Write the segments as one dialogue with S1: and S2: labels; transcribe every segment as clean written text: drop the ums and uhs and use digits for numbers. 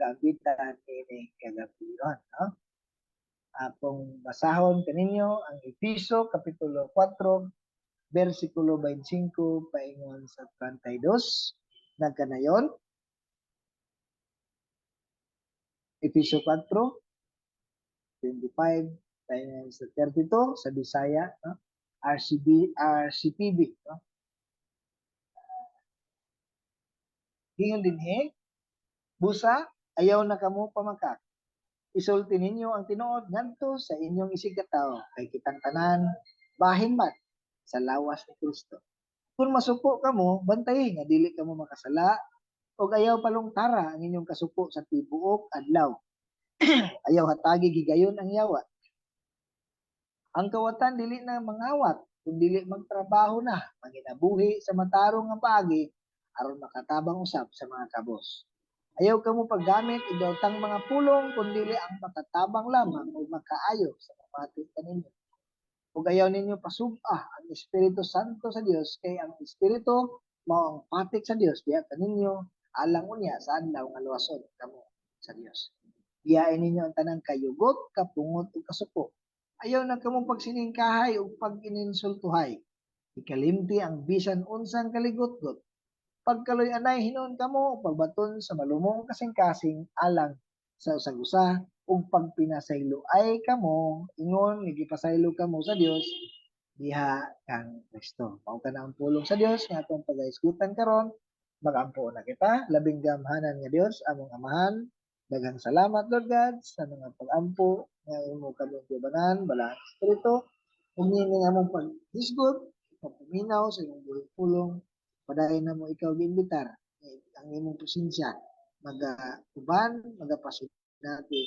S1: pag-aambitan ini kagabi, no? Akong basahon kaninyo ang Efeso kapitulo 4 versikulo 25 paingon sa 32. Nagkanayon Efeso 4:25 paingon sa 32 sa Bisaya, no? RCTV, no? Hingon dinhi, busa ayaw na kamo pamakak. Isulti ninyo ang tinuod ngadto sa inyong isigataw kay kitang tanan bahin man sa lawas ni Kristo. Kung masuko kamo, bantayi nga dili kamo makasala o ayaw palungtara ang inyong kasuko sa tibuok adlaw. Ayaw hatagi gigayon ang yawa. Ang kawatan dili na mangawat, kung dili magtrabaho na, manginabuhi sa matarong nga paagi aron makatabang usab sa mga kabos. Ayaw kamo paggamit idawtang mga pulong kundi ang makatabang lamang o makaayo sa pamati kaninyo. Ug ayaw ninyo pasub-ah ang Espiritu Santo sa Dios kay ang Espiritu mao ang patik sa Dios diha kaninyo alang unya sa adlaw nga luwasod kamo sa Dios. Giyain ninyo ang tanang kayugot, kapungot ug kasuko. Ayaw na kamo pagsiningkahay ug pag-ininsultuhay. Ikalimti ang bisan unsang kaligot-got. Pagkaloy anay hinuon kamo pagbaton sa malumong kasing-kasing alang sa usag-usa ug pagpinasaylo ay kamo ingon gipasaylo kamo sa Dios diha kang Kristo. Mao kana ang pulong sa Dios nga atong pagahisgutan karon. Magampo na kita, labing gamhanan nga Dios among Amahan. Daghang salamat Lord God sa mga pag-ampo nga imo kamong gibanan balang Espiritu ug nini among paghisgot, pagpaminaw sa imong buhig pulong. Padayon na mo ikaw giimbitar ang imong presensya mag-uban, magapasunati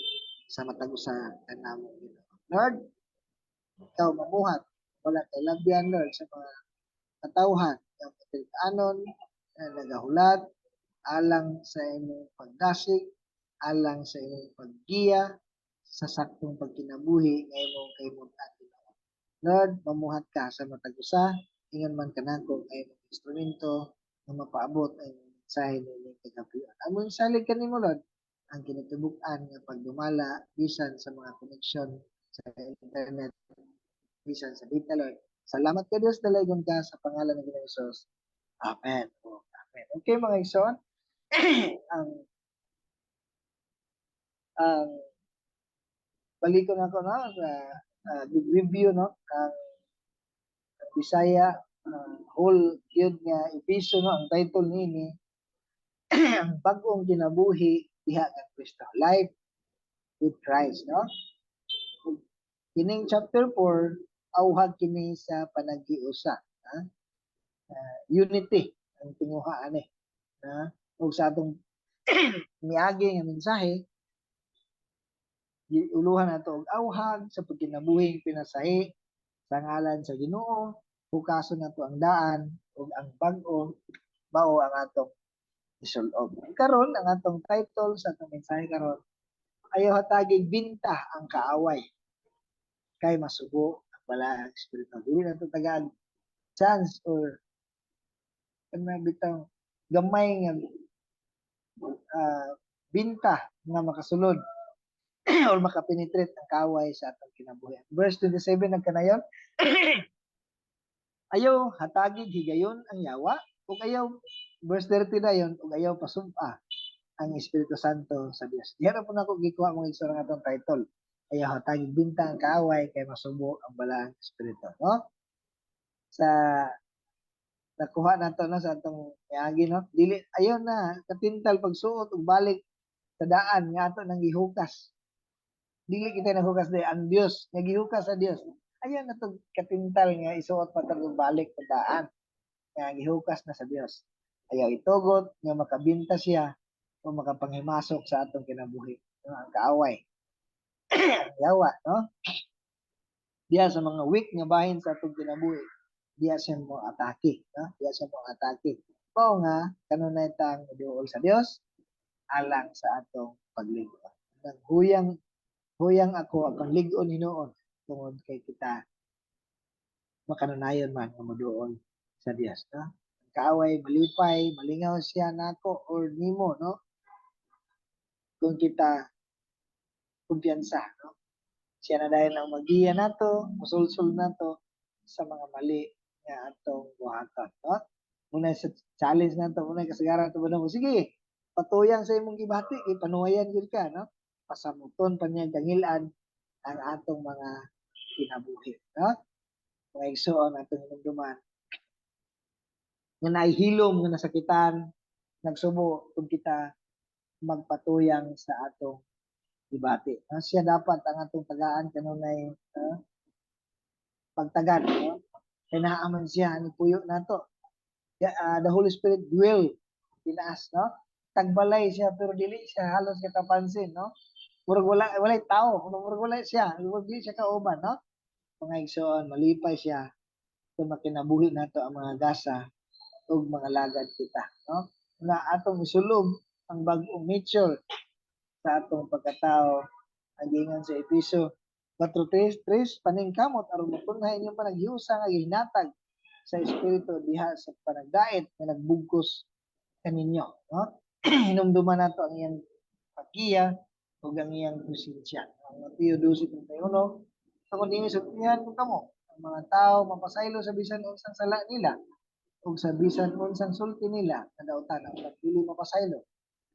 S1: sa matag usa kanamo Ginoo. Lord, ikaw mamuhat wala kay labyan Lord sa mga katawhan nga anon na nagahulat alang sa imong pagdasig, alang sa imong paggiya sa saktong pagkinabuhi nga imong kahimud-an. Lord, mamuhat ka sa matag usa ingon man kanako nga imong instrumento nga mapaabot ang mensahe ni kagabion. Among salig kanimo Lord ang kinatibuk-an nga pagdumala bisan sa mga koneksyon sa internet, bisan sa data Lord. Salamat ka Dios dalagon ka sa pangalan ng Ginoong Hesus. Amen. Amen. Okay mga igsoon, ang balikon ako no sa review no ang Bisaya whole yun nga Efeso no ang title nini ang bag-ong kinabuhi diha kang Kristo, life with Christ, no? Kining chapter 4 awhag kini sa panaghiusa, ha? Unity ang tinguha ani, na ug sa atong miagi nga mensahe uluhan nato og awhag sa pagkinabuhing pinasahi sa ngalan sa Ginoo, hukason nato ang daan ug ang bag-o mao ang atong isul-ob. Karon ang atong title sa atong mensahe karon, ayaw hatagig binta ang kaaway kay masubo ang balaang espiritu. Dili na ito tagaan chance or bitaw gamay nga binta nga makasulod or makapenetrate ang kaaway sa atong kinabuhi. Verse 27 nagkanayon, ayaw hatagig higayon ang yawa ug ayaw verse 30 dayon ug ayaw pasub-a ang Espiritu Santo sa Dios. Diha na po nako gikuha mga isura nga atong title. Ayaw hatagig binta ang kaaway kay masubo ang balaang espiritu, no? Sa nakuha nato no sa atong miagi no, dili ayaw na katintal pagsuot ug balik sa daan nga ato nang gihukas. Dili kita nahukas di ang Dios, nga gihukas sa Dios. Ayaw na to katintal nga isuot pa tag balik sa daan nga gihukas na sa Dios. Ayaw itugot nga makabinta siya o makapanghimasok sa atong kinabuhi, no? Ang kaaway. Yawa, no? Diya sa mga weak nga bahin sa atong kinabuhi, diya siya mo atake, no? Diya siya mo atake. Mao nga kanunay tang duol sa Dios alang sa atong pagligon. Nang huyang ako akong ligon hinuon tungod kay kita makanunayon man nga moduol sa Dios, no? Kaaway malipay, malingaw siya nako or nimo, no? kung kita kumpiyansa, no? Siya na dahil ang magiya nato, musulsul nato sa mga mali nga atong buhaton, no? Muna sa challenge nato, muna kasagaran nato mo, sige, patuyang sa imong gibati, ipanuwayan gyud ka, no? Pasamuton pa niya dangilan ang atong mga kinabuhi, no? Mga igsoon atong hinumduman nga naihilom nga nasakitan, nagsubo kung kita magpatuyang sa atong gibati. Siya dapat ang atong tagaan kanunay pagtagad, no? Kaya naaman siya ni puyo nato. The Holy Spirit dwell in us, no? Tagbalay siya pero dili siya halos katapansin, no? Murag wala tao, murag wala siya, murag dili siya kauban, no? Mga igsoon, malipay siya kung makinabuhi nato ang mga gasa ug mga lagad kita, no? Na atong isulog ang bag-ong nature sa atong pagkatao, ang gingon sa Episo 4:3, paningkamot aron matunhay inyong panaghiusa nga gihinatag sa espiritu diha sa panagdait nga nagbugkos kaninyo, no? Hinumduman nato ang iyang pagkiya ug ang iyang presensya. Ang Mateo 12:31, sa kundi sultihan ko kamo, ang mga tao mapasaylo sa bisan unsang sala nila ug sa bisan unsang sulti nila kadautan ang pagdili mapasaylo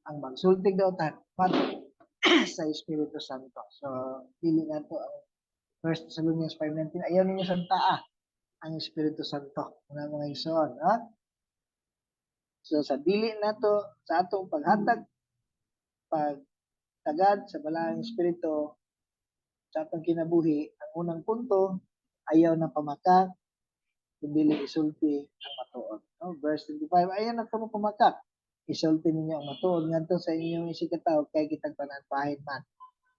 S1: ang magsultig dautan padto sa Espiritu Santo. So dili nato ang 1 Thessalonians 5:19, ayaw ninyo santaa ang Espiritu Santo mga igsoon, ha? So sa dili nato sa atong paghatag pagtagad sa balaang espiritu sa atong kinabuhi, ang unang punto ayaw na pamakak kundi isulti ang matuod, no? Verse 25, ayaw na kamo pamakak, isulti ninyo ang matuod ngadto sa inyong isikataw kay kitag pananpahin man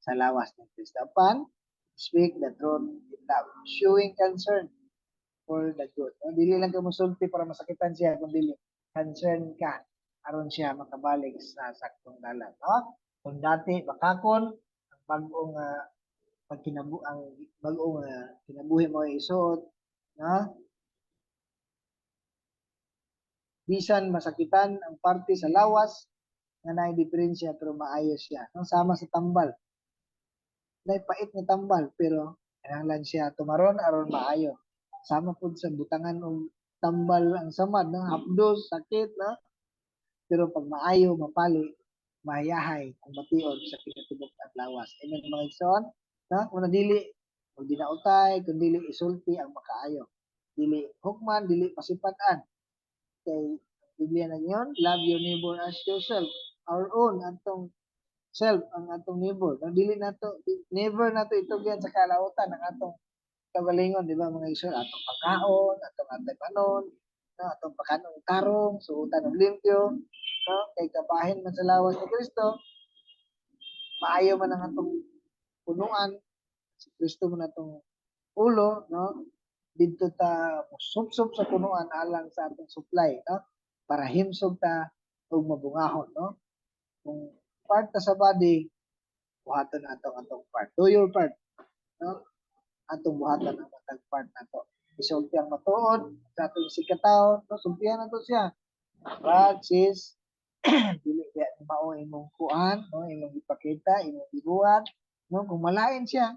S1: sa lawas ng Kristo. Apan speak the truth in love, showing concern for the good. No? Dili lang ka musulti para masakitan siya, kundi concern ka aron siya makabalik sa saktong dalan, no? Kung dati bakakon ang bag-ong ang bag-ong kinabuhi mo isuot, no? Bisan masakitan ang parte sa lawas nga naay diferensya pero maayos siya. No? Sama sa tambal. Naay pait nga tambal pero kinahanglan siya tumaron aron maayo. Sama pud sa butangan og tambal ang samad, no? Hapdos, sakit, no? Pero pag maayo, mapali, mayahay ang bation sa pinatubok at lawas. Amen mga igsoon, no? Kung dili o dinautay, kung dili isulti ang makaayo. Dili hukman, dili pasipatan. Kay Biblia na yun, love your neighbor as yourself. Our own, atong self, ang atong neighbor. No, dili nato, never nato itugyan sa kalautan ang atong kagalingon, di ba mga igsoon, atong pagkaon, atong antay-panon, no, atong pagkanong tarong, suotan ng limpyo, no, kay kabahin man sa lawas ni Kristo, maayo man ang atong punuan, si Kristo man atong ulo, no, dito ta subsob sa punuan alang sa atong supply, no, para himsog ta og mabungahon, no. Kung part ta sa body, buhaton atong part. Do your part, no. Atong buhatan ang matag part nato. Isulti ang matuod sa atong sikataw, no, sultihan nato siya. Brad, sis, dili kaya mao imong kuan, no, imong ipakita, imong ibuhat, no, kung malain siya,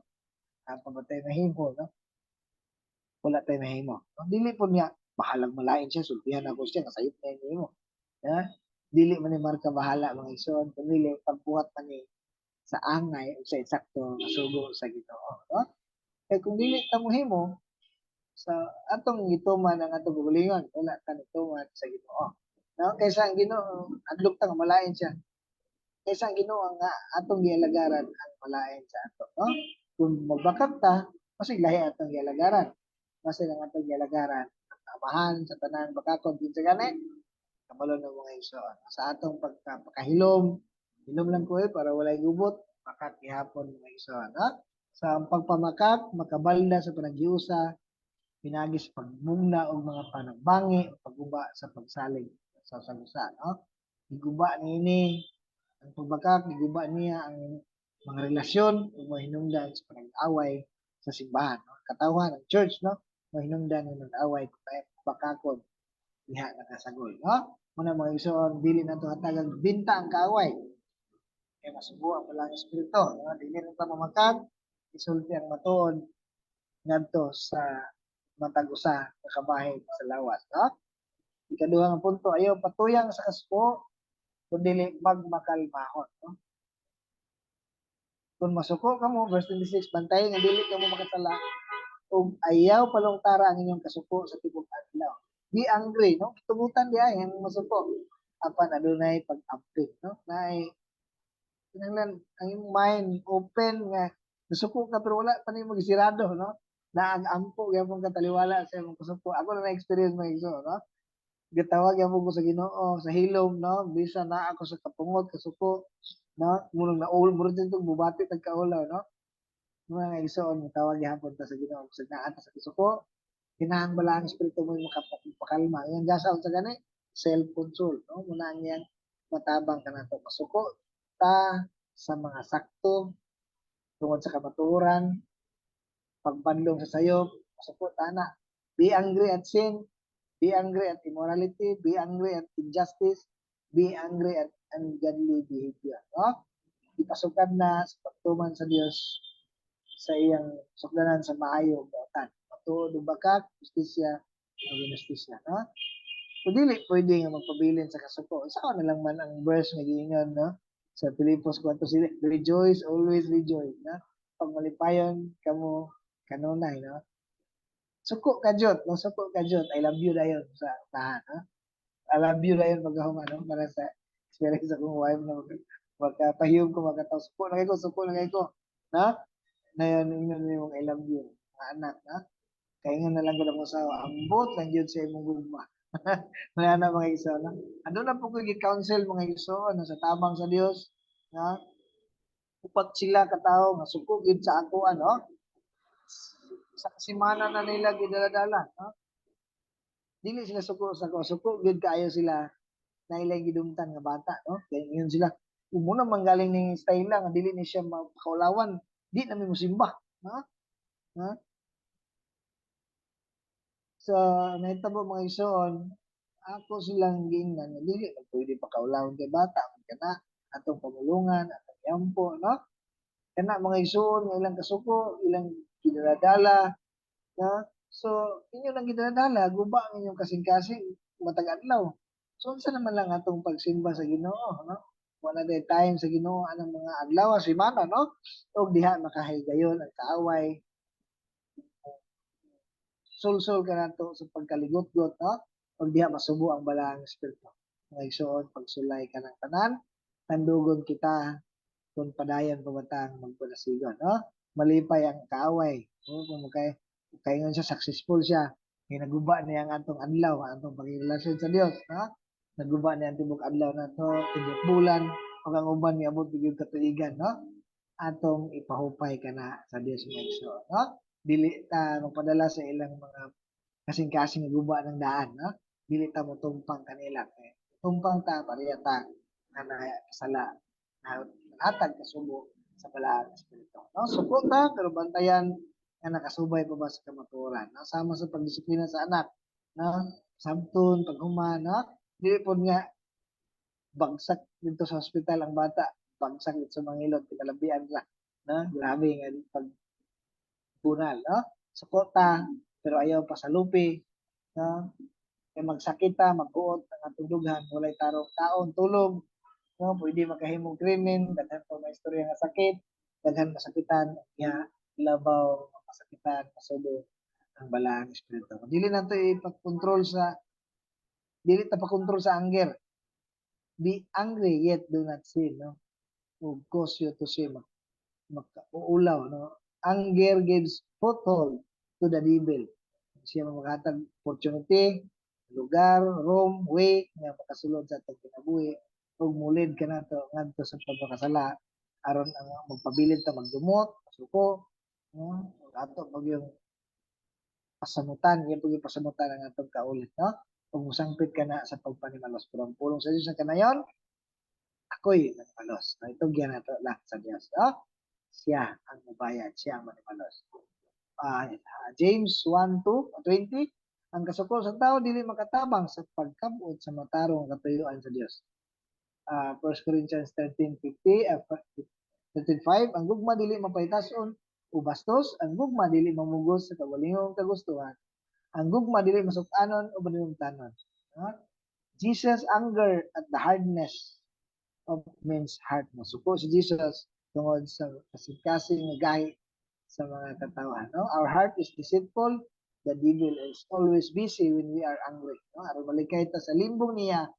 S1: ang pamatay na himo, no. Wala tayo mahimo. Ang dili po niya, bahalag malain siya, sultihan ako siya, nasayop na yun mo. Yeah? Dili man ni Marka bahala mga ison, dili pagbuhat man ni sa angay o sa eksakto sugo sa Ginoo. No? Kaya kung dili ta mohimo sa atong gituman ang atong gulingon, wala ta nituman sa Ginoo. No? Kaysa ang Ginoo, adlok ta nga malain siya. Kaysa ang Ginoo nga atong gialagaran ang malain sa ato. No? Kung magbakak ta, kasi lahi atong gialagaran. Kasi lang atong gialagaran ang amahan sa tanan bakakon din sa gani kabalo ng mga igsoon sa atong pagpakahilom hilom lang ko para walay gubot makat gihapon mga igsoon, ha? Sa pagpamakak makabalda sa panaghiusa pinagis pagmumna og mga panagbangi o pagguba sa pagsalig sa sagusa, no? Giguba niini ang pagmakak, giguba niya ang mga relasyon ug mga hinungdan sa panag-away sa simbahan, no? Katawhan ang church, no? Mahinungdan ng nag-away bakakon diha nakasagol, no? Muna mga igsoon, dili nato hatagang binta ang kaaway. kay masubo ang walang espiritu, no? Dili rin ta mamakag, isulti ang matuod ngadto sa matag usa ka kabahin sa lawas, no? Ikaduha nga punto, ayaw patuyang sa kasuko kun dili magmakalmahon, no? Kung masuko ka mo, verse 26, bantayan nga dili ka mo makasala, ug ayaw palungtara ang inyong kasuko sa tibok adlaw. Be angry, no? Tugutan di ay ang masuko. Apan adunay pag-amping, no? Naay kinahanglan ang imong mind open nga nasuko ka pero wala pa nimo gisirado, no? Na ang ampo gyapon ka taliwala sa imong kasuko. Ako na na-experience mo iso, no? Gitawag gyapon ko sa Ginoo sa hilom, no? Bisa na ako sa kapungod kasuko, no? Murag na ul murag dito bubati tag kaulaw, no? Mga igsoon tawag gyapon ta sa Ginoo sa naa sa kasuko. Kinahanglan ang espiritu mo makapakalma. Yang gasa sa gani self-control, no? Muna niyang matabang ka na to. Masuko ta sa mga sakto tungod sa kamatuoran, pagbanlong sa sayop, masuko ta na. Be angry at sin, be angry at immorality, be angry at injustice, be angry at ungodly behavior, no? Ipasukan na sa pagtuman sa Dios sa iyang sukdanan sa maayo kautan. Matuod ug bakak, justisya, ug justisya, no? Kung dili pwede nga magpabilin sa kasuko. Isa na lang man ang verse nga giingon, no? Sa Filipos 4:6, rejoice, always rejoice, no? Pag malipayon kamo kanunay, no? Suko ka jud, no? Suko ka jud. I love you dayon sa tahan, no? I love you dayon pagahuma, no? Para sa experience sa kong wife na magkapahiyom ko, magkataw. Suko na kay ko, no? Na yan, ingnon yung I love you, mga anak, no? Kaya nga na lang ko lang mo sa ambot lang yun sa imong gugma. Wala na mga iso, no? Ano na po ko counsel mga iso, ano, sa tabang sa Dios, no? Upat sila katao, nga suko gid sa ako, ano? Sa kasimana na nila gidaladala, no? Dili sila suko sa ako, suko gid kaayo sila na ilang gidumtan nga bata, no? Kaya yun sila, umuna manggaling ning style lang, dili ni siya makaulawan, di na mi musimba, no? No? Sa nahitabo mga ison, ako silang giingnan nga dili na pwede pa kaulawon kay bata man kana atong pamulungan atong yampo, no? Kana mga ison nga ilang kasuko ilang gidaladala, no? So inyo lang gidaladala guba ang inyong kasing-kasing matag adlaw. So unsa naman lang atong pagsimba sa Ginoo, no? Wala day time sa Ginoo anang mga adlaw semana, no? Og diha makahigayon ang kaaway, sulsol ka nato sa pagkaligot-got, no? Pag diha masubo ang balaang espiritu. Mga igsoon, pagsulay ka ng tanan, tandugon kita kung padayan pamatang magpanasigon, no? Malipay ang kaaway. No? Kung kaingon siya, successful siya. Kaya naguba niya ang atong adlaw, ang atong pagrelasyon sa Dios, no? Naguba niya ang tibok adlaw na to, tibok bulan, o ang uban niya abot bigyan katuigan, no? Atong ipahupay ka na sa Dios mga igsoon, no? Dili ta magpadala sa ilang mga kasing-kasing guba ng daan, no? Dili ta mo tumpang kanila. Tumpang ta, pareha ta, na kasala, na hatag kasubo sa balaang espiritu. No? Suko ta, pero bantayan nga nakasubay pa ba sa kamatuoran. No? Sama sa pagdisiplina sa anak. No? Sabton, paghuman, no? Dili po nga bagsak dito sa hospital ang bata. Bagsak dito sa mga ilot, pinalabian ra. No? Grabe nga pag bunal, no? Sukota, pero ayaw pa sa lupi, no? Kaya magsakit ta, magkuot ang atong dughan, walay tarong taon, tulog, no? Pwede makahimong krimen, daghan pa may istorya nga sakit, daghan masakitan, nga labaw, masakitan, masubo, ang balaang espiritu. Dili na to ipakontrol sa, dili ta pa kontrol sa anger. Be angry yet do not sin, no? Ug cause you to sin, uulaw, no? Anger gives foothold to the devil. Siya maghatag opportunity, lugar, room, way nga makasulod sa atong kinabuhi ug mulid ka nato ngadto sa pagkakasala aron ang magpabilin ta magdumot, suko, no? Ato pag yung pasamutan, yan pag yung pasamutan ang atong kaulit, no? Kung musangpit ka na sa pagpanimalos, pero ang pulong sa Diyos na kanayon, ako'y manimalos. No? Itugyan na ito lang sa Diyos. No? Siya ang mabayad, siya ang manimalos. James 1:20, ang kasukol sa tao dili makatabang sa pagkabot sa matarong katuyuan sa Dios. 1 Corinthians 13:50, 13:5, ang gugma dili mapahitason o bastos, ang gugma dili mamugos sa kawalingong kagustuhan, ang gugma dili masuk-anon o banimtanon. Jesus anger at the hardness of men's heart. Masuko si Jesus tungod sa kasing-kasing nga gahi sa mga katawhan. No? Our heart is deceitful. The devil is always busy when we are angry. No? Aron malikay ta sa limbong niya,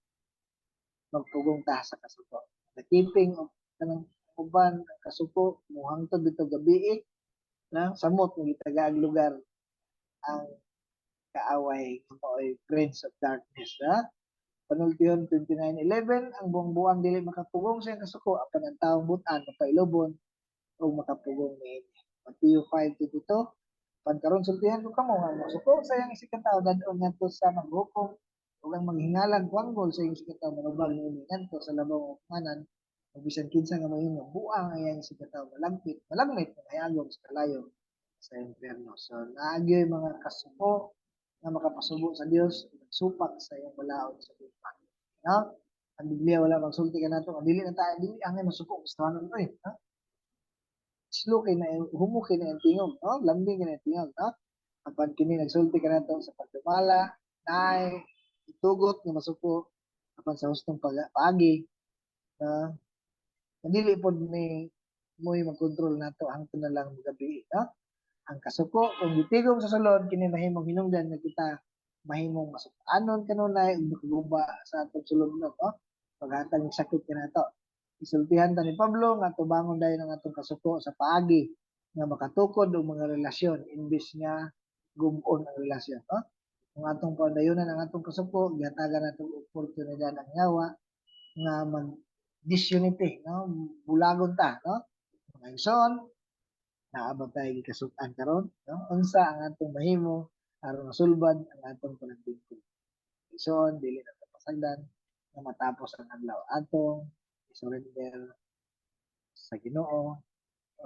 S1: magpugong ta sa kasuko. The keeping of kanang uban kasuko muhangtod dito gabi na samot ng itagaag lugar ang kaaway kamoy prince of darkness. Panultihon 29:11, ang buang-buang dili makapugong sa kasuko apan ang taong butan mapailobon o makapugong niini. Matthew 5:22, pagkaron sultihan ko kamo nga masuko sa iyang isig ka tawo dadon ngadto sa maghukom ug ang maghingalan kuanggol sa iyang isig ka tawo manubag niini ngadto sa labaw manan ug bisan kinsa nga mahimo buang ang iyang isig ka tawo malagmit mahayagom sa kalayo sa impyerno. So naagyoy mga kasuko nga makapasubo sa Dios supak sa iyang balaod sa lupa. No? Ang Biblia wala magsulti ka nato, dili na tayo dili angay masuko gustahanon oy, ha? Slow kay na humo kay na tingog, no? Lambing kay na tingog, no? Apan kini nagsulti ka nato sa pagdumala, nay itugot nga masuko apan sa hustong pagi, na dili pod ni mo'y magkontrol nato hangtod na lang gabi, no? Ang kasuko kung gitigom sa sulod kini mahimong hinungdan nga kita mahimong masuk-anon kanunay ug makaguba sa atong sulod no paghatag ng sakit kanato. Isultihan ta ni Pablo nga tubangon dayon ang atong kasuko sa paagi nga makatukod og mga relasyon imbis nga gub-on ang relasyon no. Kung atong pandayonan ang atong kasuko gihatagan natong oportunidad ang yawa nga mag disunity no bulagon ta no. Mga igsoon naabot tayo gikasuk-an karon no unsa ang atong mahimo aron masulbad ang atong panagtungtong ison dili na pasagdan nga matapos ang adlaw atong surrender sa Ginoo o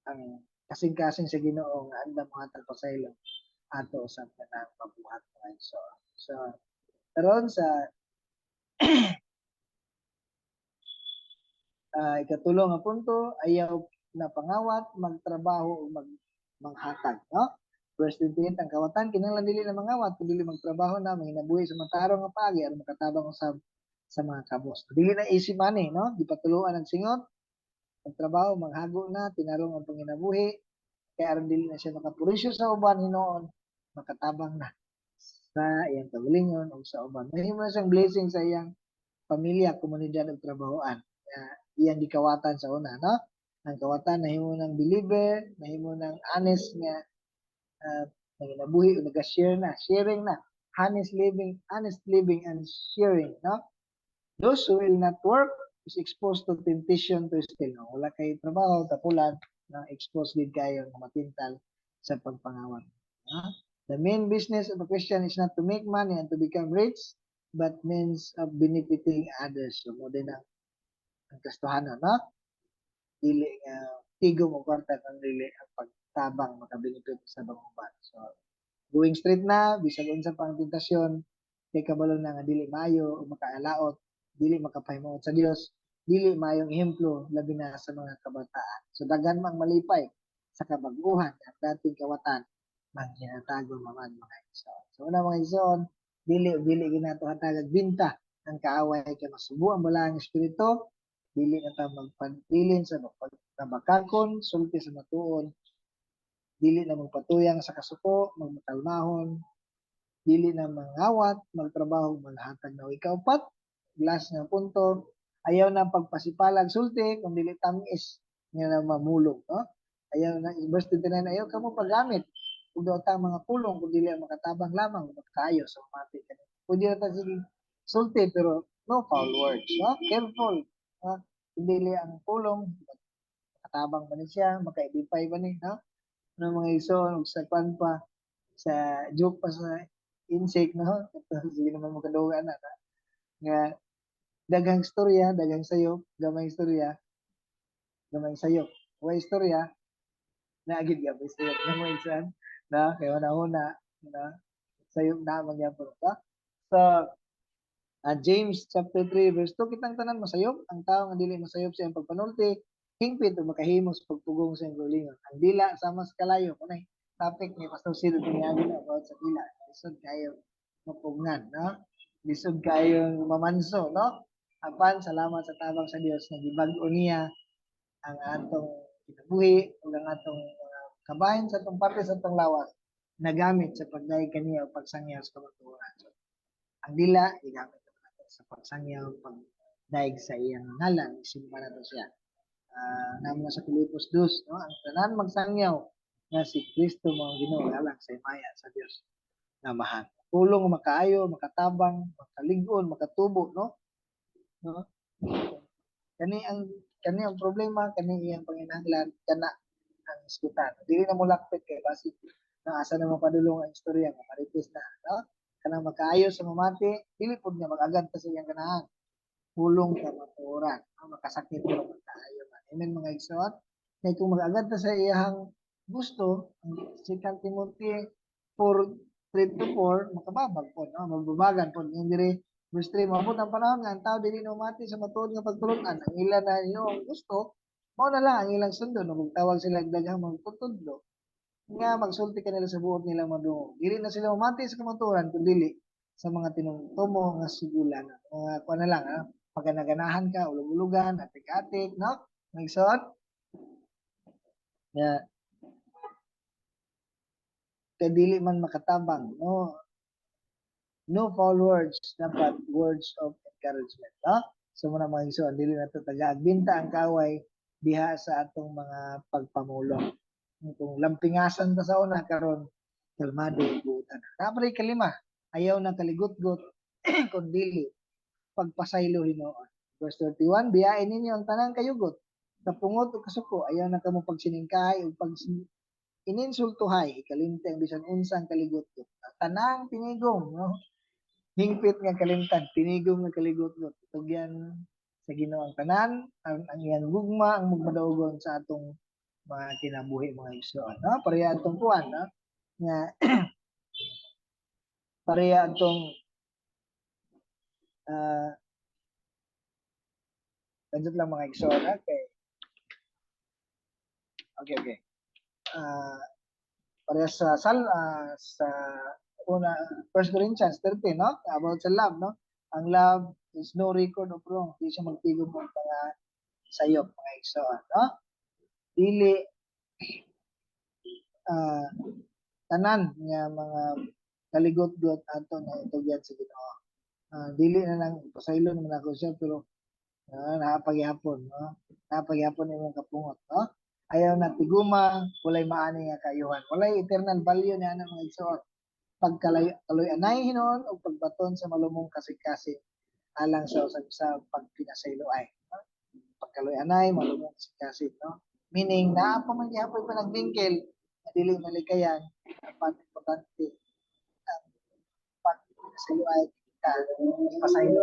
S1: ang kasing-kasing sa Ginoo nga andam mohatag pasaylo ato sa tanang mabuhat mga igsoon. So karon sa ikatulo nga punto ayaw na pangawat magtrabaho o manghatag no. Verse 28, ang kawatan kinahanglan dili na mangawat kun dili magtrabaho na mahinabuhi sa matarong nga paagi aron makatabang usab sa mga kabos. Dili na easy money no, gipatuluan ang singot magtrabaho maghago na tinarong ang panginabuhi kay aron dili na siya makapurisyo sa uban hinuon makatabang na sa iyang kagalingon o sa uban. Mahimo na siyang blessing sa iyang pamilya, komunidad ug trabahoan. Iyang gikawatan sa una no. Ang kawatan nahimo ng believer, nahimo ng honest nga nanginabuhi o nag-share na, sharing na, honest living and sharing, no? Those who will not work is exposed to temptation to steal. No? Wala kay trabaho, tapulan, na exposed din kayo ng matintal sa pagpangawan. No? The main business of a Christian is not to make money and to become rich, but means of benefiting others. So, mo din ang kastuhanan, no? Dili nga tigom o kwarta ang dili ang pagtabang makabenefit sa banguban. So, going straight na, bisag unsa pang tentasyon, kay kabalo na nga dili maayo o makaalaot, dili makapahimuot sa Dios, dili maayong ehemplo labi na sa mga kabataan. So daghan mang malipay sa kabag-uhan at dating kawatan maghinatago naman mga igsoon. So una mga igsoon, dili ginato hatagag binta ang kaaway kay masubuan bala ang espiritu, dili na ta magpabilin sa pagtabakakon, sulti sa matuon, dili na magpatuyang sa kasuko, magmatalmahon, dili na mangawat, magtrabaho, maghatag na ikaupat, last nga punto, ayaw na pagpasipalag sulti, kung dili tamis, nga na mamulog, no? Ayaw na, verse 29, ayaw ka mo paggamit, kung daw ta mga pulong, kung dili makatabang lamang, magkayo sa umati ka. Pwede na ta sige sulti, pero no foul words, no? Careful, no? Kung dili ang pulong, makatabang ba ni siya, makaibipay ba ni, no? Ng mga ison, sa kwan pa, sa joke pa sa insect, no? Sige naman mo kadugan na, nga daghang istorya, daghang sayop, gamay istorya, gamay sayop. Wa istorya, naagid gamay sayop. Gamay isan, na, kaya una-una, na, sayop na magyapon ka. So, James chapter 3 verse 2, kitang tanan masayop, ang tao nga dili masayop sa iyang pagpanulti, hingpit o makahimos pagpugong sa iyang kaulingon. Ang dila sama sa kalayo, kunay topic ni Pastor Ciro tiniagi na about sa dila. Lisod kayo mapugnan, no? Lisod kayo mamanso, no? Apan salamat sa tabang sa Dios na gibag-o niya ang atong kinabuhi ug ang atong kabahin sa atong parte sa atong lawas nagamit sa pagdayeg kaniya o pagsangyaw sa kamatuoran. So, ang dila gigamit nato sa pagsangyaw pagdaig sa iyang ngalan isimba nato siya. Namo sa Filipos 2, no? Ang tanan magsangyaw nga si Kristo mao Ginoo alang sa imaya sa Dios na mahal. Pulong makaayo, makatabang, makalig-on, makatubo, no? No? Kani ang problema, kani iyang panginahanglan kana ang iskutan. Dili na mo lakpit kay basi na asa na mo padulong ang istorya nga marites na, no? Kanang magkaayo sa mamati, dili pud nga mag-agad pa sa iyang ganahan. Pulong ka matuoran, no? Makasakit mo magkaayo man. Amen mga igsoon. Kay kung mag-agad ta sa iyang gusto, ang 2 Timothy 4:3 to 4, makababag po, no? Magbabagan po. Yung diri, verse 3, maabot ang panahon nga ang tao dili na umati sa matuod nga pagtulunan. Ang ilan na yung gusto, mao na lang ang ilang sundo, no? Magtawag sila daghang magtutudlo nga magsulti kanila sa buot nilang madungog. Dili na sila umati sa kamatuoran, kundi sa mga tinungtomo nga sugulan. Mga kuha na lang, ha? Pagganaganahan ka, ulog-ulugan, atik-atik, no? Nagsuot? Yeah. Kaya dili man makatabang, no? No foul words, dapat words of encouragement, no? So muna mga igsoon, dili na ito taga-agbinta ang kaway diha sa atong mga pagpamulong. Kung lampingasan ta sa una karon kalmado buutan. Napre kalima, ayaw na kaligot-got kun dili pagpasaylo hinuon. Verse 31, biyain ninyo ang tanang kayugot. Kapungot o kasuko, ayaw na kamo pagsiningkahay o pag ininsultuhay, ikalimti ang bisan unsang kaligot-got. Tanang tinigong, no? Hingpit nga kalimtan, tinigong nga kaligot-got. Tugyan sa Ginoo ang tanan, ang iyang gugma, ang magmadaugon sa atong mga kinabuhi mga igsoon, no? Pareha atong kuan, no? Nga pareha atong kadto lang mga igsoon, okay. Okay. Pareha sa una 1 Corinthians 13, no? About sa love, no? Ang love is no record of wrong. Di siya magtigom ng mga sayop, mga igsoon, no? Dili tanan nga mga kaligot-got ato na itugyan sa Ginoo. Dili na lang pasaylo naman ako siya pero napagyapon, no? Napagyapon imong kapungot, no? Ayaw na tiguma, walay maani nga kayuhan. Walay eternal value niya na mga igsoon. Pagkaloy-anay hinon o pagbaton sa malumong kasig-kasig alang sa pagpinasayloay. No? Pagkaloy-anay, malumong kasig-kasig, no? Meaning, naa pa man gyapon pa nagbingkil, na dili malikayan, apan importante ang pagpinasayloay kita, pasaylo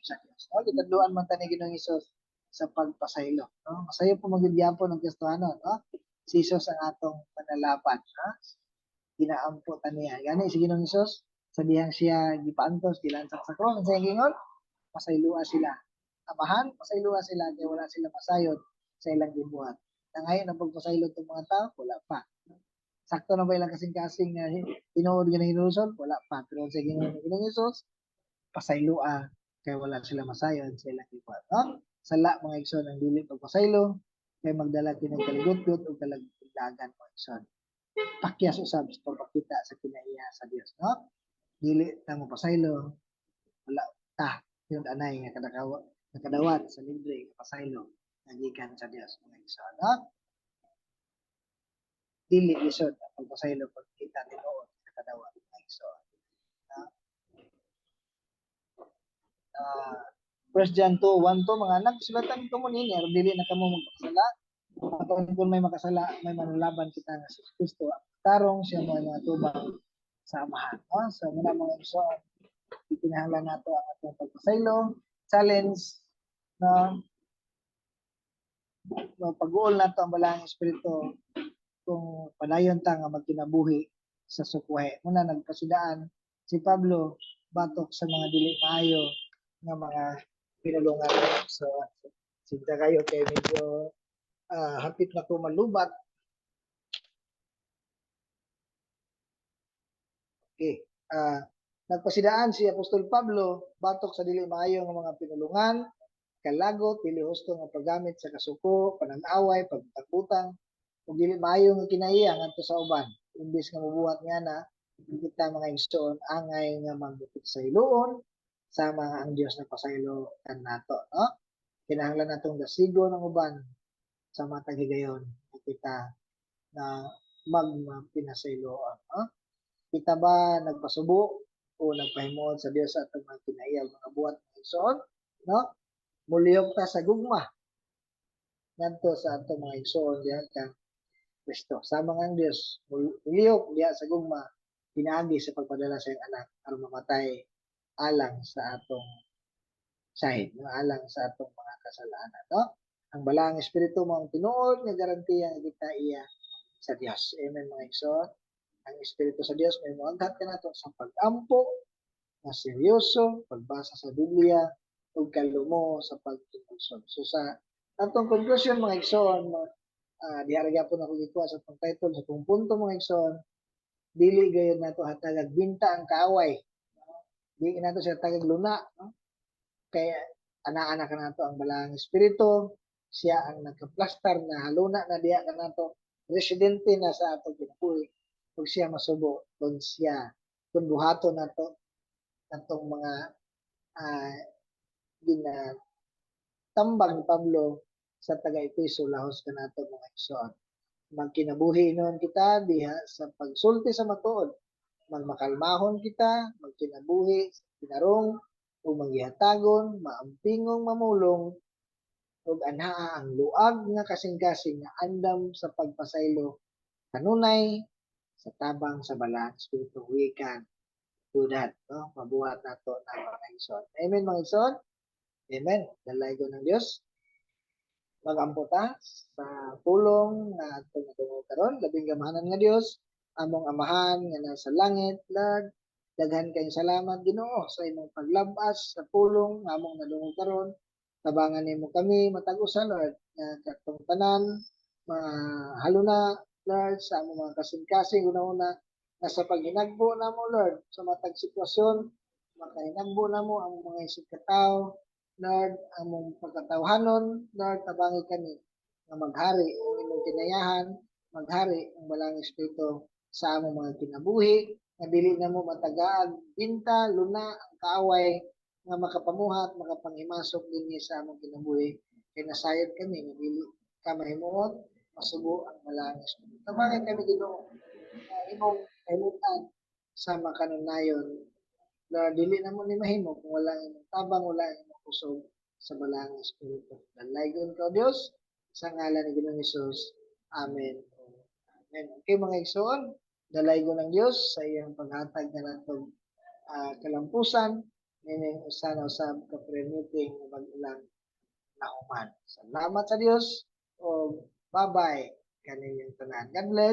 S1: sa Dios. No? Gitadluan man tani Ginoong Hesus sa pagpasaylo. No? Masayo po magyapon ng Kristohanon, no? Si Hesus ang atong panalaban, no? Ginaampo taniya. Gani si Ginoong Hesus, sa dihang siya gipaantos, gilansak sa cross, ang sayang gingon, masaylua sila. Amahan, masaylua sila, kaya wala sila masayod sa ilang gibuhat. Na ngayon, ang pagpasaylo itong mga tao, wala pa. Sakto na ba ilang kasing-kasing na tinuod ka na hinusol? Wala pa. Pero sa Ginoong Hesus, pasaylua, kaya wala sila masayod sa ilang gibuhat. No? Sala mga igsoon ang dili pagpasaylo, kaya magdala kinang kaligot-got o kalagdagan mga igsoon. Pakyas usab sa pagpakita sa kinaiya sa Dios, no? Dili ta mo pasaylo, wala ta yung anay nga nakadawat sa libre nga pasaylo nagikan sa Dios mga igsoon, no? Dili lisod ang pagpasaylo pagkita tinuod nakadawat mga igsoon. No? 1 John 2:1 to mga anak, sulatan ko mo nini, dili na kamo magpasala. Kung may makasala, may manulaban kita nga sa Kristo. Tarong siya mo nga tubang sa amahan. No? So, muna mga igsoon, itinahanglan nato ang atong pagpasaylo, challenge, no? Pag-uol nato ang balahang espiritu kung padayon ta nga magkinabuhi sa sukwahe. Muna nagpasidaan si Pablo batok sa mga dili maayo nga mga pinulungan. So, sinta kayo kay medyo hapit na ko malubat. Okay. Nagpasidaan si Apostol Pablo batok sa dili maayo nga mga pinulungan, kalagot, dili husto nga paggamit sa kasuko, panag-away, pagtakutang, ug dili maayo nga kinaiya ngadto sa uban. Imbis nga mabuhat nga na kita mga igsoon angay nga magbukit sa iluon sama nga ang Dios na pasaylo kan nato, no? Kinahanglan natong dasigo ng uban sa matag higayon kita na magpinasayloan, no? Kita ba nagpasubo o nagpahimuon sa Dios sa atong mga kinaiya mga buhat ng igsoon, no? Muliyog ta sa gugma ngadto sa atong mga igsoon diha kang Kristo. Sama nga ang Dios, muliyog diha sa gugma pinaagi sa pagpadala sa iyang anak aron mamatay alang sa atong sahid, no? Alang sa atong mga kasalanan, no? Ang balang espiritu mao ang tinuod nga garantiya nga kita iya sa Dios. Amen mga igsoon. Ang espiritu sa Dios may moaghat kanato sa pag-ampo na seryoso, pagbasa sa Biblia, ug kalumo sa pagtungkol. So sa atong conclusion mga igsoon, diha ra gyapon ako gikuha sa atong title sa atong punto mga igsoon, dili gayud nato hatagag binta ang kaaway. Dili nato siya hatagag luna, no? Kaya ana-ana ka nato ang balang espiritu, siya ang nagka-plaster na haluna na diha ka nato, residente na sa atong kinabuhi. Ug siya masubo kung kung buhaton nato natong mga ginatambag ni Pablo sa taga-Efeso lahos ka nato mga igsoon. Magkinabuhi noon kita diha sa pagsulti sa matuod. Magmakalmahon kita, magkinabuhi sa pinarong, o magyatagon, maampingong mamulong, ug anhaa ang luag nga kasing-kasing nga andam sa pagpasaylo kanunay sa tabang sa balang espiritu wikan tudad, no? Mabuhat nato na mga igsoon. Amen mga igsoon. Amen. Dalay ko ng Dios. Magampo ta sa pulong nga atong natungod karon, labing gamahanan nga Dios, among amahan nga nasa langit, Lord, daghan kayong salamat Ginoo sa imong paglabas sa pulong nga among nadungog karon. Tabangan nimo kami matag-usa Lord nga katong tanan mahaluna Lord sa among mga kasing-kasing una-una nga sa paghinagbo namo Lord sa matag sitwasyon, makahinagbo namo ang mga isig katawo Lord, among pagkatawhanon, Lord, tabangi kami nga maghari ang imong kinayahan, maghari ang balang espiritu sa among mga kinabuhi, nga dili na mo matagaag binta, luna, ang kaaway, nga makapamuhat, makapanghimasok dinhi sa among kinabuhi. Kay nasayod kami, nga dili ka mahimuot, masubo ang balang espiritu. Tabangi kami Ginoo, nga imong kahimutan sa makanunayon Lord, dili na mo ni mahimo kung wala imong tabang, wala imong kusog sa balang espiritu. Dalaygon ka Dios sa ngalan ni Ginoong Hesus. Amen. Amen. Okay mga igsoon, dalaygon ng Dios sa iyang paghatag na natong kalampusan nining usa na usab ka prayer meeting nga mag-ulang na human. Salamat sa Dios o bye-bye kaninyong tanan. God bless.